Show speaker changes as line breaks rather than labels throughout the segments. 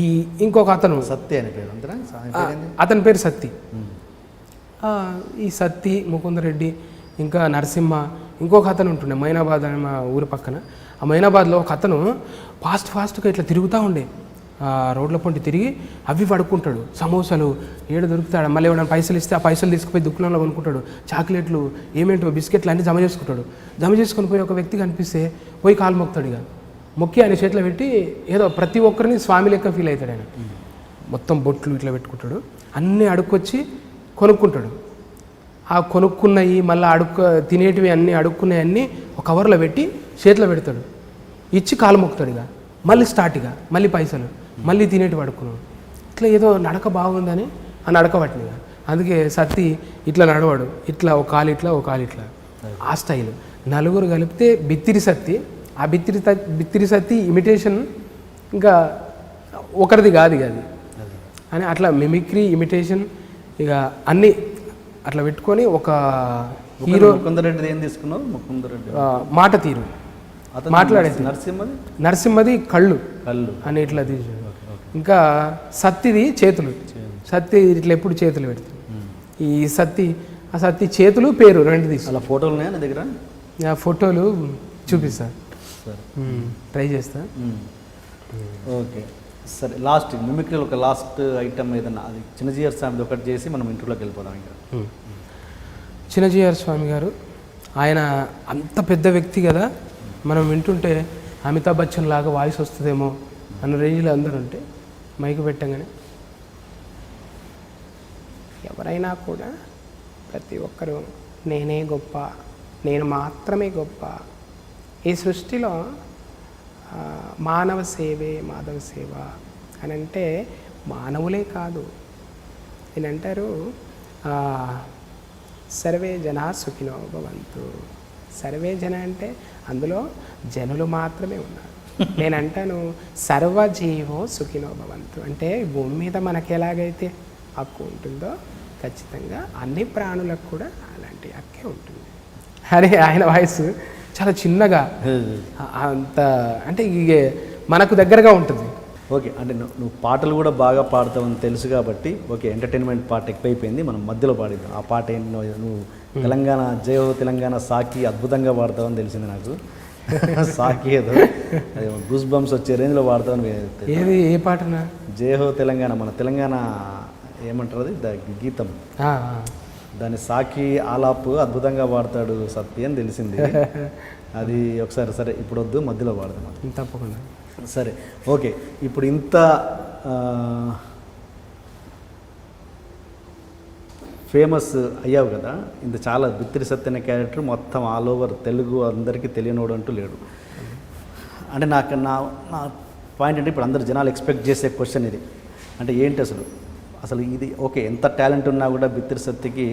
ఈ ఇంకొక అతను
సత్తి అనే పేరు అంతేనా?
అతని పేరు సత్తి. ఈ సత్తి, ముకుందరెడ్డి, ఇంకా నరసింహ, ఇంకొక అతను ఉంటుండే మైనాబాద్ అనే మా ఊరి పక్కన. ఆ మైనాబాద్లో ఒక అతను ఫాస్ట్గా ఇట్లా తిరుగుతూ ఉండే, రోడ్ల పొంటి తిరిగి అవి పడుకుంటాడు. సమోసాలు ఏడు దొరుకుతాడు, మళ్ళీ ఏమైనా పైసలు ఇస్తే ఆ పైసలు తీసుకుపోయి దుకాణంలో కొనుక్కుంటాడు. చాక్లెట్లు ఏమేంటో బిస్కెట్లు అన్నీ జమ చేసుకుంటాడు. జమ చేసుకొని పోయి ఒక వ్యక్తి కనిపిస్తే పోయి కాలు మొక్కుతాడు. ఇక మొక్కి ఆయన చేతిలో పెట్టి ఏదో ప్రతి ఒక్కరిని స్వామి లెక్క ఫీల్ అవుతాడు. ఆయన మొత్తం బొట్లు ఇట్లా పెట్టుకుంటాడు, అన్నీ అడుక్కొచ్చి కొనుక్కుంటాడు. ఆ కొనుక్కున్నవి మళ్ళీ తినేటివి అన్నీ అడుక్కున్నవి అన్నీ ఒక కవర్లో పెట్టి చేతిలో పెడతాడు, ఇచ్చి కాలు మొక్కుతాడు. ఇక మళ్ళీ స్టార్ట్, ఇక మళ్ళీ పైసలు, మళ్ళీ తినేటివి అడుక్కున్నాడు. ఇట్లా ఏదో నడక బాగుందని ఆ నడక పట్టిన. అందుకే సత్తి ఇట్లా నడవాడు, ఇట్లా ఒక కాలు ఇట్లా ఒక కాలు ఇట్లా, ఆ స్టైల్. నలుగురు కలిపితే బిత్తిరి సత్తి. ఆ బిత్తిరి సత్తి ఇమిటేషన్ ఇంకా ఒకరిది కాదు ఇక అది అని అట్లా మిమిక్రీ ఇమిటేషన్ ఇక అన్నీ అట్లా పెట్టుకొని ఒక హీరో.
ముకుందరెడ్డి ఏం తీసుకున్నావు? ముకుందరెడ్డి
మాట తీరు, మాట్లాడేది. నరసింహది కళ్ళు అని ఇట్లా తీసాడు. ఇంకా సత్తిది చేతులు, సత్తి ఇట్లా ఎప్పుడు చేతులు పెడతాడు. ఈ ఆ సత్తి చేతులు పేరు రెండు తీసు.
అలా ఫోటోలు ఉన్నాయా నా దగ్గర?
ఫోటోలు చూపిస్తా, ట్రై చేస్తా.
ఓకే సరే, లాస్ట్ మిమిక్రీలో ఒక లాస్ట్ ఐటమ్ ఏదన్నా, అది చిన్నజీఆర్ స్వామిది ఒకటి చేసి మనం ఇంటర్వ్యూలోకి వెళ్ళిపోదాం. ఇంకా
చిన్నజీఆర్ స్వామి గారు ఆయన అంత పెద్ద వ్యక్తి కదా, మనం వింటుంటే అమితాబ్ బచ్చన్ లాగా వాయిస్ వస్తుందేమో అన్న రేంజ్లో అందరూ ఉంటే మైకు పెట్టంగానే ఎవరైనా కూడా ప్రతి ఒక్కరూ నేనే గొప్ప, నేను మాత్రమే గొప్ప, ఈ సృష్టిలో మానవ సేవే మాధవ సేవ అని అంటే మానవులే కాదు అని అంటారు. సర్వే జనా సుఖినో భవంతు. సర్వే జన అంటే అందులో జనులు మాత్రమే ఉన్నారు. నేను అంటాను సర్వజీవో సుఖినో భవంతు అంటే భూమి మీద మనకి ఎలాగైతే హక్కు ఉంటుందో ఖచ్చితంగా అన్ని ప్రాణులకు కూడా అలాంటి హక్కే ఉంటుంది. అరే ఆయన వాయిస్ చాలా చిన్నగా అంత అంటే ఇక మనకు దగ్గరగా ఉంటుంది.
ఓకే, అంటే నువ్వు పాటలు కూడా బాగా పాడతావని తెలుసు కాబట్టి ఓకే, ఎంటర్టైన్మెంట్ పాట ఎక్కువైపోయింది, మనం మధ్యలో పాడిద్దాం. ఆ పాట ఏంటి? నువ్వు తెలంగాణ జయో తెలంగాణ సాకి అద్భుతంగా పాడతావని తెలిసింది నాకు. సాకి ఏదో గూస్ బంప్స్ వచ్చే రేంజ్లో పాడతావని.
ఏది ఏ పాటనా?
జయహో తెలంగాణ, మన తెలంగాణ ఏమంటారు అది గీతం, దాని సాకి ఆలాపు అద్భుతంగా పాడతాడు సత్తి అని తెలిసింది. అది ఒకసారి సరే ఇప్పుడు వద్దు, మధ్యలో పాడదాం.
తప్పకుండా.
సరే ఓకే, ఇప్పుడు ఇంత ఫేమస్ అయ్యావు కదా, ఇంత చాలా బిత్తిరి సత్తి అనే క్యారెక్టర్ మొత్తం ఆల్ ఓవర్ తెలుగు అందరికీ తెలియనోడు అంటూ లేడు. అంటే నా పాయింట్ అంటే ఇప్పుడు అందరు జనాలు ఎక్స్పెక్ట్ చేసే క్వశ్చన్ ఇది. అంటే ఏంటి అసలు ఇది ఓకే, ఎంత టాలెంట్ ఉన్నా కూడా బిత్తిరి సత్తికి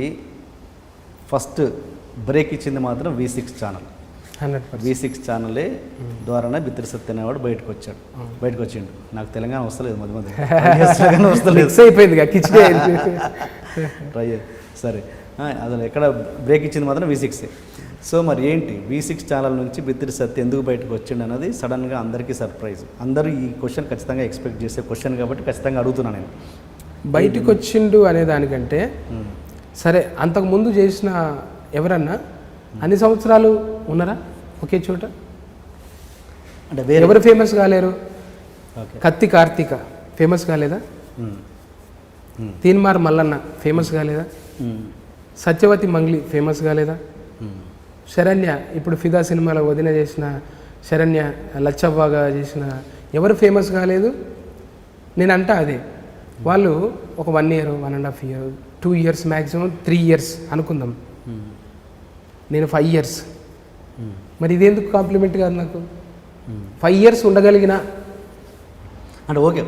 ఫస్ట్ బ్రేక్ ఇచ్చింది మాత్రం V6 ఛానల్. V6 ఛానలే ద్వారానే బిత్తిరి సత్తి అనేవాడు బయటకు వచ్చిండు. నాకు తెలంగాణ వస్తలేదు, మధ్య వస్తలేదు,
అయిపోయింది
ట్రై సరే. అసలు ఎక్కడ బ్రేక్ ఇచ్చింది మాత్రం V6. సో మరి ఏంటి V6 ఛానల్ నుంచి బిత్తిరి సత్తి ఎందుకు బయటకు వచ్చిండు అన్నది సడన్గా అందరికీ సర్ప్రైజ్. అందరూ ఈ క్వశ్చన్ ఖచ్చితంగా ఎక్స్పెక్ట్ చేసే క్వశ్చన్ కాబట్టి ఖచ్చితంగా అడుగుతున్నాను నేను. బయటకు
వచ్చిండు అనే దానికంటే సరే అంతకుముందు చేసిన ఎవరన్నా అన్ని సంవత్సరాలు ఉన్నారా ఒకే చోట? అంటే ఎవరు ఫేమస్ కాలేరు? కత్తి కార్తీక ఫేమస్ కాలేదా? తీన్మార్ మల్లన్న ఫేమస్ కాలేదా? సత్యవతి మంగ్లీ ఫేమస్ కాలేదా? శరణ్య ఇప్పుడు ఫిదా సినిమాలో వదిన చేసిన శరణ్య, లచ్చవ్వగా చేసిన ఎవరు ఫేమస్ కాలేదు? నేను అంటా అదే, వాళ్ళు ఒక 1 year 1.5 year 2 years maximum 3 years అనుకుందాం, నేను 5 years. మరి ఇదేందుకు కాంప్లిమెంట్ కాదు నాకు? 5 years ఉండగలిగిన
అంటే ఓకే,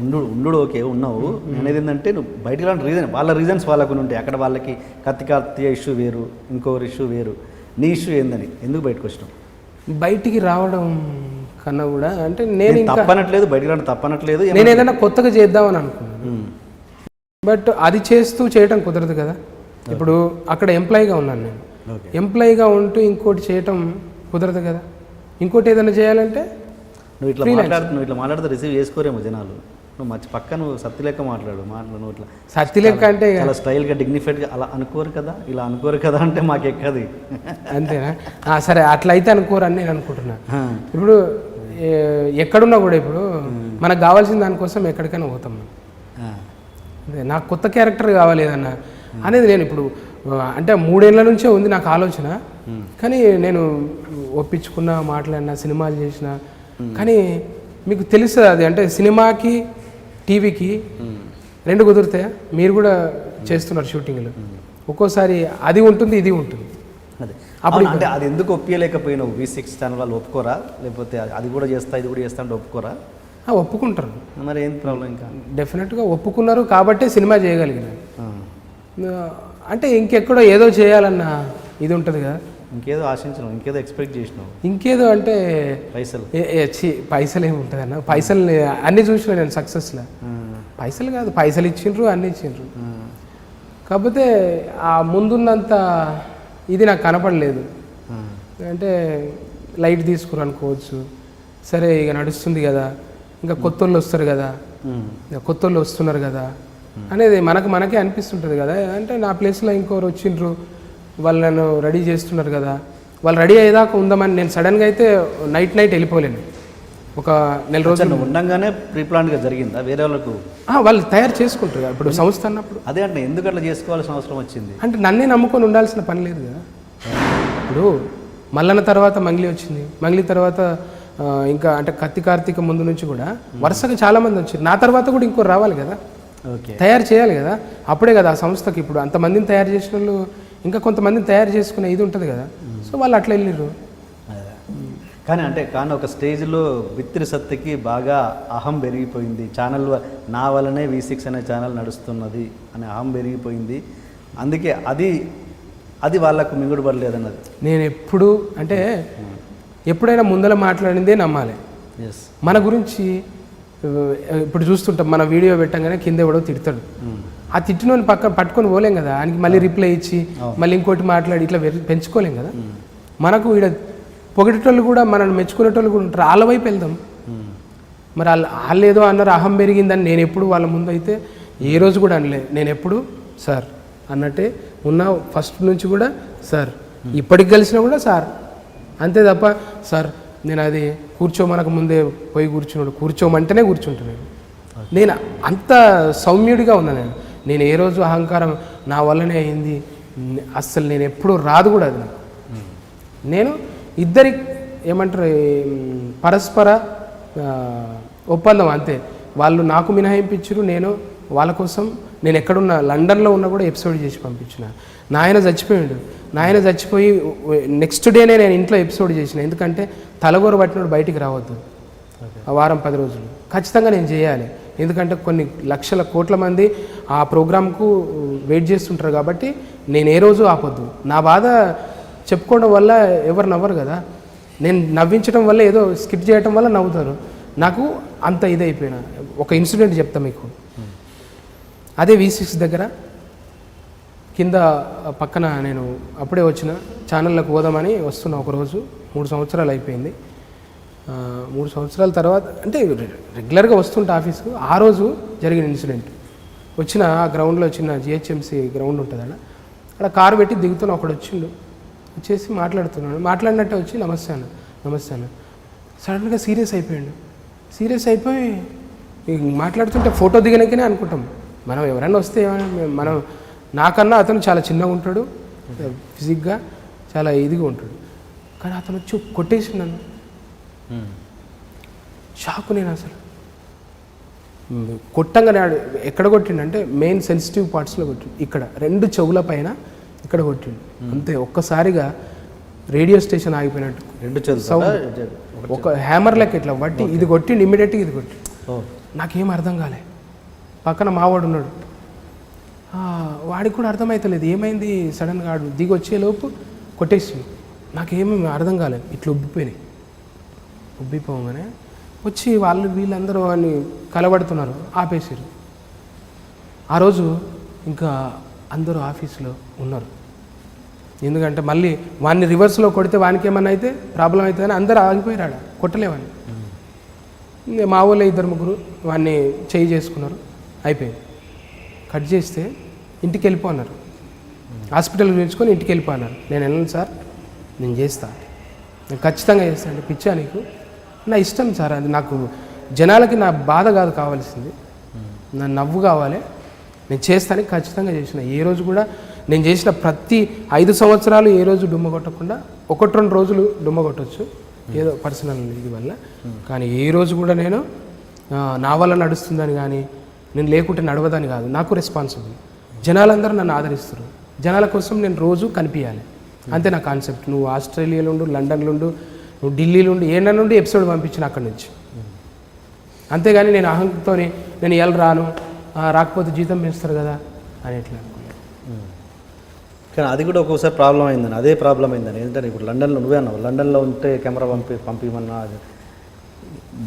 ఉండు ఓకే ఉన్నావు. అనేది ఏంటంటే నువ్వు బయటకు రాని రీజన్, వాళ్ళ రీజన్స్ వాళ్ళకు ఉంటాయి. అక్కడ వాళ్ళకి కత్తి కార్తీయ ఇష్యూ వేరు, ఇంకొకరి ఇష్యూ వేరు. నీ ఇష్యూ ఏందని ఎందుకు బయటకు వచ్చినావు?
బయటికి రావడం కన్నా కూడా అంటే నేను
తప్పనట్లేదు, బయటకు రావడం తప్పనట్లేదు,
నేను ఏదైనా కొత్తగా చేద్దామని అనుకున్నాను. బట్ అది చేయటం కుదరదు కదా. ఇప్పుడు అక్కడ ఎంప్లాయీగా ఉన్నాను నేను, ఎంప్లాయీగా ఉంటూ ఇంకోటి చేయటం కుదరదు కదా. ఇంకోటి ఏదైనా చేయాలంటే
నువ్వు ఇట్లా మాట్లాడితే రిసీవ్ చేసుకోరేమో జనాలు. నువ్వు మంచి పక్క నువ్వు సత్తి లెక్క మాట్లాడు నువ్వు ఇట్లా
సత్తి లెక్క అంటే
చాలా స్టైల్గా డిగ్నిఫైడ్గా అలా అనుకోరు కదా, ఇలా అనుకోరు కదా అంటే మాకు ఎక్కది.
అంతేనా? సరే అట్లా అయితే అనుకోరు అని నేను అనుకుంటున్నా. ఇప్పుడు ఎక్కడున్నా కూడా ఇప్పుడు మనకు కావాల్సిన దానికోసం ఎక్కడికైనా పోతాం. నాకు కొత్త క్యారెక్టర్ కావాలి ఏదన్నా అనేది నేను ఇప్పుడు అంటే 3 ఏళ్ళ నుంచే ఉంది నాకు ఆలోచన. కానీ నేను ఒప్పించుకున్న, మాట్లాడిన, సినిమాలు చేసిన, కానీ మీకు తెలుస్తుంది అది అంటే సినిమాకి టీవీకి 2 కుదురుతాయా? మీరు కూడా చేస్తున్నారు షూటింగ్లు, ఒక్కోసారి అది ఉంటుంది ఇది ఉంటుంది.
అదే అప్పుడు అంటే అది ఎందుకు ఒప్పియలేకపోయినావు? V6 ఛానల్ వాళ్ళు ఒప్పుకోరా? లేకపోతే అది కూడా చేస్తా ఇది కూడా చేస్తా అంటే ఒప్పుకోరా?
ఒప్పుకుంటారు.
మరి ఏం ప్రాబ్లం? ఇంకా
డెఫినెట్గా ఒప్పుకున్నారు కాబట్టే సినిమా చేయగలిగినారు. అంటే ఇంకెక్కడో ఏదో చేయాలన్న ఇది ఉంటుంది కదా,
ఇంకేదో ఆశించను, ఇంకేదో ఎక్స్పెక్ట్ చేసినావు.
ఇంకేదో అంటే
పైసలు
పైసలు ఏమి ఉంటుంది అన్న, పైసలు అన్నీ చూసిన నేను సక్సెస్లో. పైసలు కాదు, పైసలు ఇచ్చిండ్రు, అన్నీ ఇచ్చిండ్రు. కాకపోతే ఆ ముందున్నంత ఇది నాకు కనపడలేదు. అంటే లైట్ తీసుకురు అనుకోవచ్చు, సరే ఇక నడుస్తుంది కదా, ఇంకా కొత్త వాళ్ళు వస్తారు కదా, కొత్త వాళ్ళు వస్తున్నారు కదా అనేది మనకే అనిపిస్తుంటుంది కదా. అంటే నా ప్లేస్లో ఇంకోరు వచ్చిండ్రు, వాళ్ళు నన్ను రెడీ చేస్తున్నారు కదా, వాళ్ళు రెడీ అయ్యేదాకా ఉందామని నేను సడన్గా అయితే నైట్ వెళ్ళిపోలేను. ఒక నెల రోజులు
ఉండగానే ప్రీప్లాన్గా జరిగిందా? వేరే వాళ్ళకు
వాళ్ళు తయారు చేసుకుంటారు ఇప్పుడు సంస్థ అన్నప్పుడు.
అదే అంటే ఎందుకు అట్లా చేసుకోవాల్సిన అవసరం వచ్చింది?
అంటే నన్నే నమ్ముకొని ఉండాల్సిన పని లేదు కదా. ఇప్పుడు మల్లన్న తర్వాత మంగ్లీ వచ్చింది, మంగ్లీ తర్వాత ఇంకా అంటే కత్తి కార్తీక ముందు నుంచి కూడా వరుసగా చాలామంది వచ్చారు. నా తర్వాత కూడా ఇంకో రావాలి కదా, తయారు చేయాలి కదా. అప్పుడే కదా ఆ సంస్థకి ఇప్పుడు అంతమందిని తయారు చేసిన వాళ్ళు ఇంకా కొంతమందిని తయారు చేసుకునే ఇది ఉంటుంది కదా. సో వాళ్ళు అట్లా వెళ్ళిర్రు.
కానీ ఒక స్టేజ్లో బిత్తిరి సత్తికి బాగా అహం పెరిగిపోయింది. ఛానల్ నా వల్లనే V6 అనే ఛానల్ నడుస్తున్నది అనే అహం పెరిగిపోయింది. అందుకే అది వాళ్ళకు మింగుడు పడలేదన్నది.
నేను ఎప్పుడు అంటే ఎప్పుడైనా ముందర మాట్లాడిందే నమ్మాలి. మన గురించి ఇప్పుడు చూస్తుంటాం, మన వీడియో పెట్టంగానే కింద ఎవడో తిడతాడు. ఆ తిట్టినోని పట్టుకొని పోలేం కదా, ఆయనకి మళ్ళీ రిప్లై ఇచ్చి మళ్ళీ ఇంకోటి మాట్లాడి ఇట్లా పెంచుకోలేం కదా. మనకు ఈడ పొగిడేటోళ్ళు కూడా మనల్ని మెచ్చుకునేటోళ్ళు కూడా ఉంటారు, వాళ్ళ వైపు వెళ్దాం. మరి వాళ్ళు ఏదో అన్నారు అహం పెరిగిందని నేను ఎప్పుడు వాళ్ళ ముందు అయితే ఏ రోజు కూడా అనలే. నేను ఎప్పుడు సార్ అన్నట్టే ఉన్నా, ఫస్ట్ నుంచి కూడా సార్, ఇప్పటికి కలిసినా కూడా సార్ అంతే తప్ప సార్ నేను అది కూర్చోమనకు ముందే పోయి కూర్చోమంటేనే కూర్చుంటున్నాను. నేను అంత సౌమ్యుడిగా ఉన్నా. నేను ఏ రోజు అహంకారం నా వల్లనే అయింది అస్సలు నేను ఎప్పుడూ రాదు కూడా అది నాకు. నేను ఇద్దరి ఏమంటారు పరస్పర ఒప్పందం అంతే. వాళ్ళు నాకు మినహాయింపించారు, నేను వాళ్ళ కోసం నేను ఎక్కడున్నా లండన్లో ఉన్నా కూడా ఎపిసోడ్ చేసి పంపించిన. నాయన చచ్చిపోయాడు, నాయన చచ్చిపోయి నెక్స్ట్ డేనే నేను ఇంట్లో ఎపిసోడ్ చేసిన. ఎందుకంటే తలగోర పట్టినోడు బయటికి రావద్దు ఆ వారం 10 రోజులు ఖచ్చితంగా నేను చేయాలి. ఎందుకంటే కొన్ని లక్షల కోట్ల మంది ఆ ప్రోగ్రామ్కు వెయిట్ చేస్తుంటారు కాబట్టి నేను ఏ రోజు ఆపొద్దు. నా బాధ చెప్పుకోవడం వల్ల ఎవరు నవ్వరు కదా, నేను నవ్వించడం వల్ల ఏదో స్కిప్ చేయడం వల్ల నవ్వుతారు. నాకు అంత ఇదైపోయినా. ఒక ఇన్సిడెంట్ చెప్తా మీకు. అదే V6 దగ్గర కింద పక్కన నేను అప్పుడే వచ్చిన ఛానళ్ళకు పోదామని వస్తున్నా. ఒకరోజు 3 సంవత్సరాలు అయిపోయింది. 3 సంవత్సరాల తర్వాత అంటే రెగ్యులర్గా వస్తుంటే ఆఫీస్కు, ఆ రోజు జరిగిన ఇన్సిడెంట్. వచ్చిన ఆ గ్రౌండ్లో చిన్న GHMC గ్రౌండ్ ఉంటుంది అక్కడ కారు పెట్టి దిగుతున్నా. ఒకడు వచ్చిండు, వచ్చేసి మాట్లాడినట్టే వచ్చి నమస్తే అన్న. సడన్గా సీరియస్ అయిపోయి మాట్లాడుతుంటే ఫోటో దిగనకనే అనుకుంటాం మనం. ఎవరైనా వస్తే మనం, నాకన్నా అతను చాలా చిన్నగా ఉంటాడు, ఫిజిక్గా చాలా ఇదిగా ఉంటాడు. కానీ అతను వచ్చి కొట్టేసి నన్ను. షాక్ నేను అసలు. కొట్టంగానే ఎక్కడ కొట్టిండంటే మెయిన్ సెన్సిటివ్ పార్ట్స్లో కొట్టిండు. ఇక్కడ 2 చెవుల పైన ఇక్కడ కొట్టిండు అంతే. ఒక్కసారిగా రేడియో స్టేషన్ ఆగిపోయినట్టు
2 చెవులు
సౌండ్, ఒక హ్యామర్ లెక్క ఇట్లా బట్టి ఇది కొట్టిండు. ఇమ్మీడియట్గా ఇది కొట్టి నాకేం అర్థం కాలే. పక్కన మావాడు ఉన్నాడు, వాడికి కూడా అర్థమవుతలేదు ఏమైంది. సడన్గా ఆడు దిగి వచ్చేలోపు కొట్టేసింది. నాకేమీ అర్థం కాలేదు. ఇట్లా ఉబ్బిపోగానే వచ్చి వీళ్ళందరూ వాడిని కలబడుతున్నారు, ఆపేసారు. ఆ రోజు ఇంకా అందరూ ఆఫీసులో ఉన్నారు. ఎందుకంటే మళ్ళీ వాడిని రివర్స్లో కొడితే వానికి ఏమన్నా అయితే ప్రాబ్లం అవుతుందని అందరూ ఆగిపోయారు. కొట్టలేవాడిని ఇంకా మా ఊళ్ళో 2-3 వాడిని చేయి చేసుకున్నారు, అయిపోయింది. కట్ చేస్తే ఇంటికి వెళ్ళిపోన్నారు, హాస్పిటల్కి పిలుచుకొని ఇంటికి వెళ్ళిపోన్నారు. నేను వెళ్ళను సార్, నేను చేస్తా, నేను ఖచ్చితంగా చేస్తాను. అంటే పిచ్చా నీకు? నా ఇష్టం సార్, అది నాకు జనాలకి నా బాధ కాదు కావాల్సింది, నా నవ్వు కావాలి, నేను చేస్తానికి ఖచ్చితంగా చేసిన. ఏ రోజు కూడా నేను చేసిన ప్రతి 5 సంవత్సరాలు ఏ రోజు డుమ్మ కొట్టకుండా 1-2 రోజులు డుమ్మ కొట్టచ్చు ఏదో పర్సనల్ ఇది వల్ల, కానీ ఏ రోజు కూడా నేను నా వల్ల నడుస్తుందని కానీ నేను లేకుంటే నడవదని కాదు. నాకు రెస్పాన్సిబుల్. జనాలందరూ నన్ను ఆదరిస్తారు, జనాల కోసం నేను రోజు కనిపించాలి, అంతే నా కాన్సెప్ట్. నువ్వు ఆస్ట్రేలియాలో ఉండు, లండన్లో ఉండు, నువ్వు ఢిల్లీలో ఉండి, ఏళ్ళ నుండి ఎపిసోడ్ పంపించిన అక్కడి నుంచి. అంతేగాని నేను అహంతో నేను ఇవాళ రాను, రాకపోతే జీతం పెంచుతారు కదా అని ఎట్లా అనుకోలేదు.
కానీ అది కూడా ఒక్కోసారి ప్రాబ్లం అయిందని, అదే ప్రాబ్లం అయిందని. ఏంటంటే ఇప్పుడు లండన్లో నువ్వే అన్నావు, లండన్లో ఉంటే కెమెరా పంపిమన్నా. అది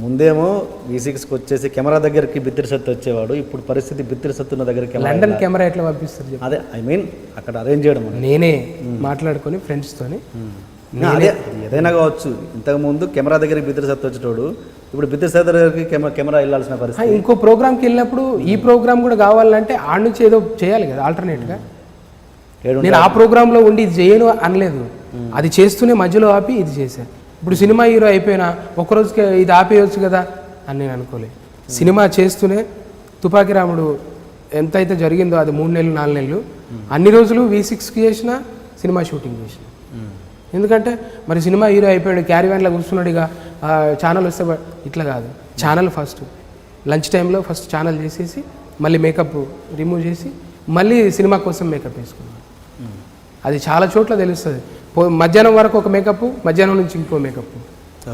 ముందేమో V6కి వచ్చేసి కెమెరా దగ్గరికి బిత్తిరి సత్తు వచ్చేవాడు, ఇప్పుడు పరిస్థితి బిత్తిరి సత్తున్న దగ్గరికి
లండన్ కెమెరా ఎట్లా పంపిస్తారు?
అదే ఐ మీన్ అక్కడ అరేంజ్ చేయడం
నేనే మాట్లాడుకొని ఫ్రెండ్స్తోని.
అదే ఏదైనా కావచ్చు. ఇంతకుముందు కెమెరా దగ్గరికి బిత్తిరి సత్తు వచ్చేటోడు, ఇప్పుడు బిత్తిరి సత్తు దగ్గరికి కెమెరా వెళ్ళాల్సిన పరిస్థితి.
ఇంకో ప్రోగ్రామ్కి వెళ్ళినప్పుడు ఈ ప్రోగ్రామ్ కూడా కావాలంటే ఆడ నుంచి ఏదో చేయాలి కదా ఆల్టర్నేట్గా. నేను ఆ ప్రోగ్రాంలో ఉండి ఇది చేయను అనలేదు, అది చేస్తూనే మధ్యలో ఆపి ఇది చేశాను. ఇప్పుడు సినిమా హీరో అయిపోయినా ఒక్కరోజుకి ఇది ఆపేయచ్చు కదా అని నేను అనుకోలేదు. సినిమా చేస్తూనే తుపాకీ రాముడు ఎంతైతే జరిగిందో అది 3 నెలలు 4 నెలలు అన్ని రోజులు V6కి చేసిన సినిమా షూటింగ్ చేసిన. ఎందుకంటే మరి సినిమా హీరో అయిపోయాడు, క్యారీ వ్యాన్లో కూర్చున్నాడు, ఇక ఛానల్ వస్తే ఇట్లా కాదు. ఛానల్ ఫస్ట్ లంచ్ టైంలో ఫస్ట్ ఛానల్ చేసేసి మళ్ళీ మేకప్ రిమూవ్ చేసి మళ్ళీ సినిమా కోసం మేకప్ వేసుకున్నాను. అది చాలా చోట్ల తెలుస్తుంది. మధ్యాహ్నం వరకు ఒక మేకప్, మధ్యాహ్నం నుంచి ఇంకో మేకప్,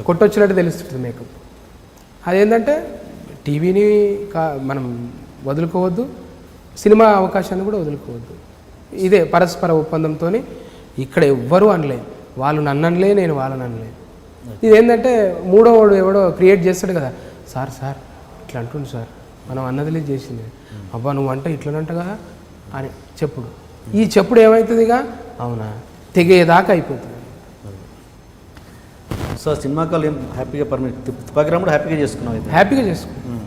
కొట్టొచ్చినట్టు తెలుస్తుంది మేకప్. అదేంటంటే టీవీని మనం వదులుకోవద్దు, సినిమా అవకాశాన్ని కూడా వదులుకోవద్దు. ఇదే పరస్పర ఒప్పందంతో. ఇక్కడ ఎవ్వరూ అనలే, వాళ్ళు నన్ను అనలే, నేను వాళ్ళని అనలే. ఇదేంటంటే మూడోవాడు ఎవడో క్రియేట్ చేస్తాడు కదా, సార్ ఇట్లా అంటుంది సార్, మనం అన్నదిలే చేసింది, అబ్బా నువ్వు అంటే ఇట్లనంటగా అని చెప్పుడు. ఈ చెప్పుడు ఏమవుతుందిగా, అవునా తెగేదాకా అయిపోతుంది.
సో సినిమా కాల్ ఏం హ్యాపీగా తుపాకీ రాముడు హ్యాపీగా చేసుకున్నావు?
హ్యాపీగా చేసుకున్నాను.